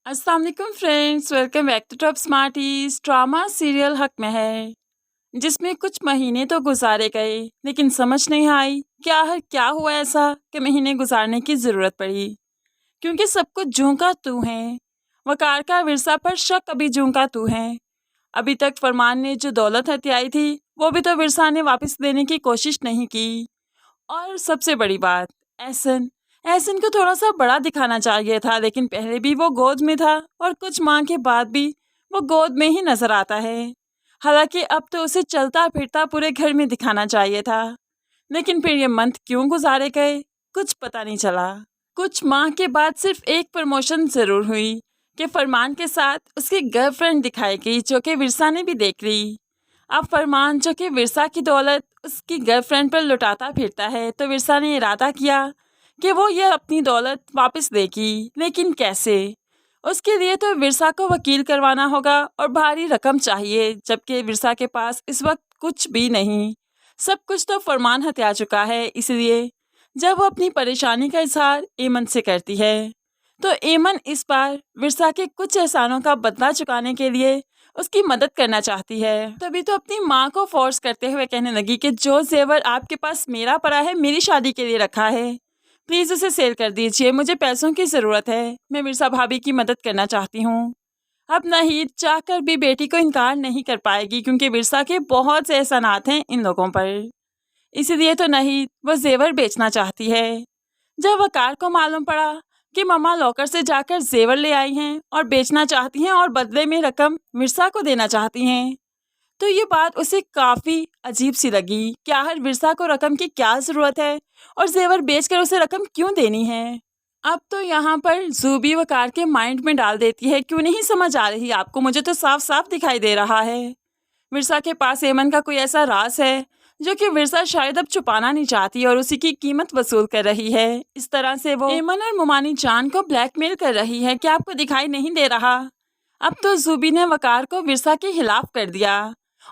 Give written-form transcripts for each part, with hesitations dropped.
अस्सलाम वालेकुम friends, welcome back to top smarties. Drama serial हक में है जिसमें कुछ महीने तो गुजारे गए लेकिन समझ नहीं आई क्या हुआ ऐसा कि महीने गुजारने की ज़रूरत पड़ी। क्योंकि सब कुछ जूं का तू है। वकार का विरसा पर शक अभी जूं का तू है। अभी तक फरमान ने जो दौलत हथियाई थी वो भी तो विरसा ने वापस देने की कोशिश नहीं की। और सबसे बड़ी बात, एहसन एहसन को थोड़ा सा बड़ा दिखाना चाहिए था, लेकिन पहले भी वो गोद में था और कुछ माह के बाद भी वो गोद में ही नजर आता है। हालांकि अब तो उसे चलता फिरता पूरे घर में दिखाना चाहिए था, लेकिन फिर ये मंथ क्यों गुजारे गए कुछ पता नहीं चला। कुछ माह के बाद सिर्फ एक प्रमोशन जरूर हुई कि फरमान के साथ उसकी गर्लफ्रेंड दिखाई गई, जो कि विरसा ने भी देख ली। अब फरमान जो कि विरसा की दौलत उसकी गर्लफ्रेंड पर लुटाता फिरता है, तो विरसा ने इरादा किया कि वो ये अपनी दौलत वापस देगी, लेकिन कैसे। उसके लिए तो विरसा को वकील करवाना होगा और भारी रकम चाहिए, जबकि विरसा के पास इस वक्त कुछ भी नहीं। सब कुछ तो फरमान हत्या चुका है। इसलिए जब वो अपनी परेशानी का इजहार एमन से करती है तो एमन इस बार विरसा के कुछ एहसानों का बदला चुकाने के लिए उसकी मदद करना चाहती है। तभी तो अपनी माँ को फोर्स करते हुए कहने लगी कि जो जेवर आपके पास मेरा पड़ा है, मेरी शादी के लिए रखा है, प्लीज उसे सेल कर दीजिए, मुझे पैसों की जरूरत है, मैं मिर्जा भाभी की मदद करना चाहती हूँ। अब नहीद चाहकर भी बेटी को इनकार नहीं कर पाएगी, क्योंकि विरसा के बहुत से एहसानात हैं इन लोगों पर। इसीलिए तो नहीद वो जेवर बेचना चाहती है। जब वकार को मालूम पड़ा कि मम्मा लॉकर से जाकर जेवर ले आई हैं और बेचना चाहती हैं और बदले में रकम विरसा को देना चाहती हैं, तो ये बात उसे काफ़ी अजीब सी लगी। क्या हर विरसा को रकम की क्या ज़रूरत है और जेवर बेचकर उसे रकम क्यों देनी है। अब तो यहाँ पर जूबी वकार के माइंड में डाल देती है, क्यों नहीं समझ आ रही आपको, मुझे तो साफ साफ दिखाई दे रहा है। विरसा के पास एमन का कोई ऐसा राज है जो कि विरसा शायद अब छुपाना नहीं चाहती और उसी की कीमत वसूल कर रही है। इस तरह से वो एमन और मुमानी जान को ब्लैकमेल कर रही है। क्या आपको दिखाई नहीं दे रहा। अब तो जूबी ने वकार को विरसा के खिलाफ कर दिया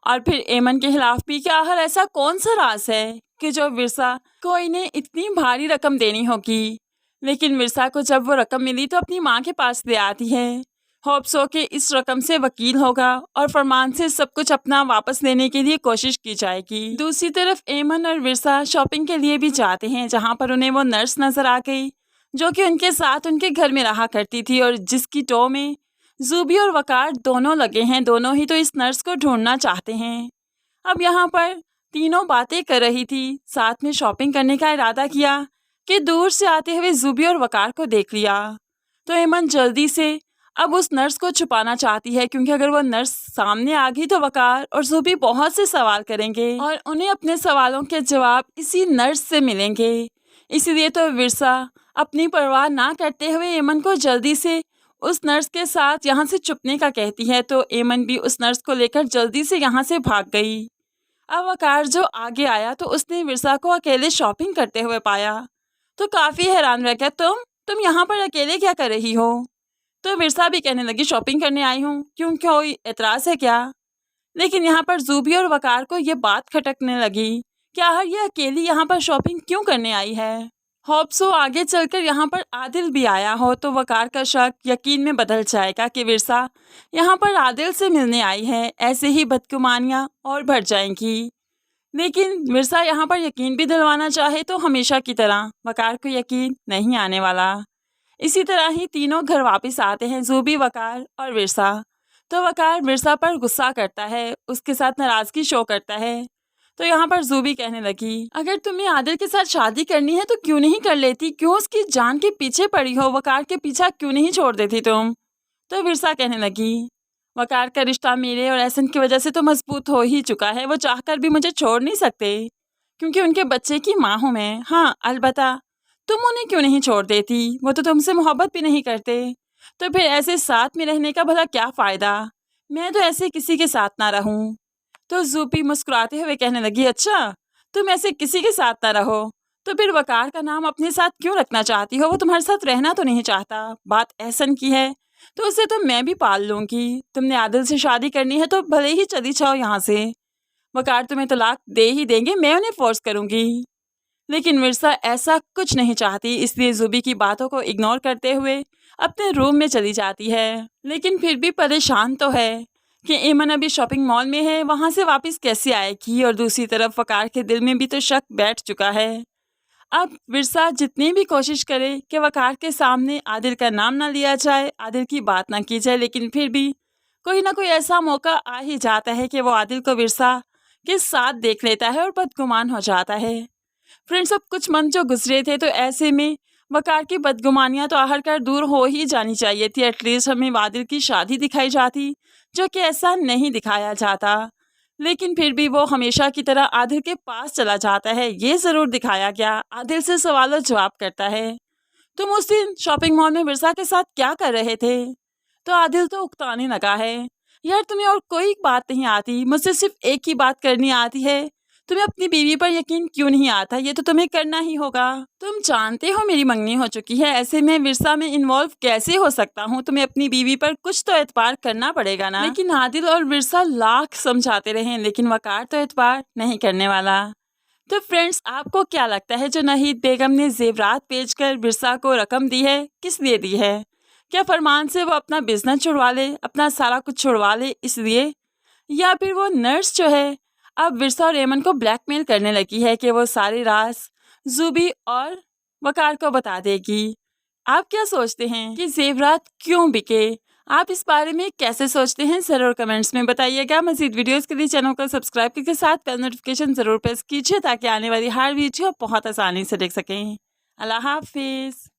और फिर एमन के खिलाफ भी। क्या हर ऐसा कौन सा राज है कि जो विरसा को इन्हें इतनी भारी रकम देनी होगी। लेकिन विरसा को जब वो रकम मिली तो अपनी माँ के पास ले आती है, होप्स हो कि इस रकम से वकील होगा और फरमान से सब कुछ अपना वापस लेने के लिए कोशिश की जाएगी। दूसरी तरफ एमन और विरसा शॉपिंग के लिए भी जाते हैं, जहाँ पर उन्हें वो नर्स नजर आ गई जो कि उनके साथ उनके घर में रहा करती थी और जिसकी टो में जूबी और वकार दोनों लगे हैं। दोनों ही तो इस नर्स को ढूंढना चाहते हैं। अब यहाँ पर तीनों बातें कर रही थी, साथ में शॉपिंग करने का इरादा किया कि दूर से आते हुए जूबी और वकार को देख लिया। तो एमन जल्दी से अब उस नर्स को छुपाना चाहती है, क्योंकि अगर वो नर्स सामने आ गई तो वकार और जूबी बहुत से सवाल करेंगे और उन्हें अपने सवालों के जवाब इसी नर्स से मिलेंगे। इसीलिए तो विरसा अपनी परवाह ना करते हुए एमन को जल्दी से उस नर्स के साथ यहाँ से छुपने का कहती है। तो एमन भी उस नर्स को लेकर जल्दी से यहाँ से भाग गई। अब वकार जो आगे आया तो उसने विरसा को अकेले शॉपिंग करते हुए पाया तो काफ़ी हैरान रह गया। तुम यहाँ पर अकेले क्या कर रही हो। तो विरसा भी कहने लगी शॉपिंग करने आई हूँ, क्यों कोई एतराज़ है क्या। लेकिन यहाँ पर जूबी और वकार को ये बात खटकने लगी, क्या हर ये अकेली यहाँ पर शॉपिंग क्यों करने आई है। होप्सो आगे चलकर यहाँ पर आदिल भी आया हो तो वकार का शक यकीन में बदल जाएगा कि विरसा यहाँ पर आदिल से मिलने आई है। ऐसे ही बदगुमानियाँ और बढ़ जाएंगी। लेकिन विरसा यहाँ पर यकीन भी दिलवाना चाहे तो हमेशा की तरह वकार को यकीन नहीं आने वाला। इसी तरह ही तीनों घर वापस आते हैं, जूबी, वकार और विरसा। तो वकार विरसा पर गुस्सा करता है, उसके साथ नाराज़गी शो करता है। तो यहाँ पर जूबी कहने लगी, अगर तुम्हें आदिल के साथ शादी करनी है तो क्यों नहीं कर लेती, क्यों उसकी जान के पीछे पड़ी हो, वकार के पीछा क्यों नहीं छोड़ देती तुम। तो विरसा कहने लगी, वकार का रिश्ता मेरे और एहसन की वजह से तो मजबूत हो ही चुका है, वो चाहकर भी मुझे छोड़ नहीं सकते, क्योंकि उनके बच्चे की माँ हूँ मैं। हाँ अलबत्ता तुम उन्हें क्यों नहीं छोड़ देती, वो तो तुमसे मोहब्बत भी नहीं करते, तो फिर ऐसे साथ में रहने का भला क्या फ़ायदा, मैं तो ऐसे किसी के साथ ना रहूं। तो जूबी मुस्कुराते हुए कहने लगी, अच्छा तुम ऐसे किसी के साथ ना रहो तो फिर वकार का नाम अपने साथ क्यों रखना चाहती हो, वो तुम्हारे साथ रहना तो नहीं चाहता। बात एहसन की है तो उसे तो मैं भी पाल लूँगी, तुमने आदिल से शादी करनी है तो भले ही चली जाओ यहाँ से, वकार तुम्हें तलाक दे ही देंगे, मैं उन्हें फोर्स करूँगी। लेकिन मिर्जा ऐसा कुछ नहीं चाहती, इसलिए जूबी की बातों को इग्नोर करते हुए अपने रूम में चली जाती है, लेकिन फिर भी परेशान तो है कि एमन अभी शॉपिंग मॉल में है, वहाँ से वापस कैसे आएगी। और दूसरी तरफ वकार के दिल में भी तो शक बैठ चुका है। अब विरसा जितनी भी कोशिश करे कि वकार के सामने आदिल का नाम ना लिया जाए, आदिल की बात ना की जाए, लेकिन फिर भी कोई ना कोई ऐसा मौका आ ही जाता है कि वो आदिल को विरसा के साथ देख लेता है और बदगुमान हो जाता है। फ्रेंड्स, अब कुछ मंथ जो गुजरे थे, तो ऐसे में वकार की बदगुमानियां तो आखिरकार दूर हो ही जानी चाहिए थी। एटलीस्ट हमें आदिल की शादी दिखाई जाती, जो कि ऐसा नहीं दिखाया जाता। लेकिन फिर भी वो हमेशा की तरह आदिल के पास चला जाता है, ये ज़रूर दिखाया गया। आदिल से सवाल और जवाब करता है, तुम उस दिन शॉपिंग मॉल में विरसा के साथ क्या कर रहे थे? तो आदिल तो उकताने लगा है, यार तुम्हें और कोई बात नहीं आती, मुझसे सिर्फ एक ही बात करनी आती है। तुम्हें अपनी बीवी पर यकीन क्यों नहीं आता? ये तो तुम्हें करना ही होगा। तुम जानते हो मेरी मंगनी हो चुकी है, ऐसे में विरसा में इन्वॉल्व कैसे हो सकता हूँ? तुम्हें अपनी बीवी पर कुछ तो एतबार करना पड़ेगा ना। लेकिन आदिल और विरसा लाख समझाते रहे, लेकिन वकार तो एतबार नहीं करने वाला। तो फ्रेंड्स, आपको क्या लगता है, जो नाहिद बेगम ने जेवरात बेचकर विरसा को रकम दी है, किस लिए दी है? क्या फरमान से वो अपना बिजनेस छुड़वा ले, अपना सारा कुछ छुड़वा ले इसलिए? या फिर वो नर्स जो है अब विरसा और एमन को ब्लैकमेल करने लगी है कि वो सारे राज जूबी और वकार को बता देगी? आप क्या सोचते हैं कि जेवरात क्यों बिके? आप इस बारे में कैसे सोचते हैं, जरूर कमेंट्स में बताइएगा। मज़ीद वीडियोस के लिए चैनल को सब्सक्राइब करके साथ बेल नोटिफिकेशन जरूर प्रेस कीजिए, ताकि आने वाली हर वीडियो बहुत आसानी से देख सकें। अल्लाह हाफिज़।